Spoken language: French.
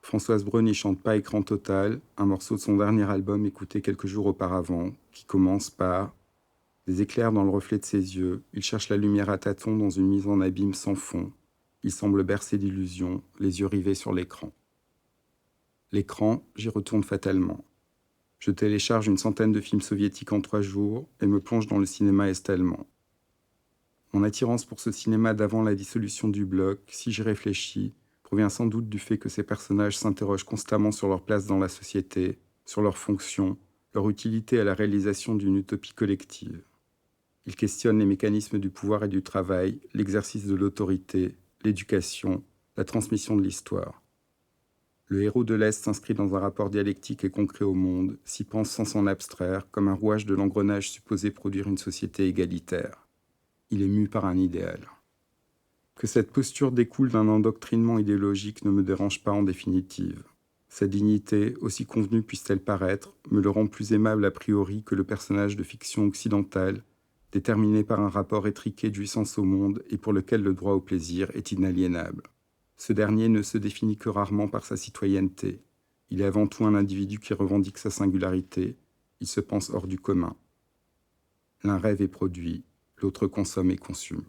Françoise Braun y chante pas écran total, un morceau de son dernier album écouté quelques jours auparavant, qui commence par des éclairs dans le reflet de ses yeux, il cherche la lumière à tâtons dans une mise en abîme sans fond. Il semble bercé d'illusions, les yeux rivés sur l'écran. L'écran, j'y retourne fatalement. Je télécharge une centaine de films soviétiques en 3 jours et me plonge dans le cinéma est-allemand. Mon attirance pour ce cinéma d'avant la dissolution du bloc, si j'y réfléchis, provient sans doute du fait que ces personnages s'interrogent constamment sur leur place dans la société, sur leur fonction, leur utilité à la réalisation d'une utopie collective. Ils questionnent les mécanismes du pouvoir et du travail, l'exercice de l'autorité, l'éducation, la transmission de l'histoire. Le héros de l'Est s'inscrit dans un rapport dialectique et concret au monde, s'y pense sans s'en abstraire, comme un rouage de l'engrenage supposé produire une société égalitaire. Il est mu par un idéal. Que cette posture découle d'un endoctrinement idéologique ne me dérange pas en définitive. Sa dignité, aussi convenue puisse-t-elle paraître, me le rend plus aimable a priori que le personnage de fiction occidentale, déterminé par un rapport étriqué de jouissance au monde et pour lequel le droit au plaisir est inaliénable. Ce dernier ne se définit que rarement par sa citoyenneté. Il est avant tout un individu qui revendique sa singularité, il se pense hors du commun. L'un rêve et produit, l'autre consomme et consume.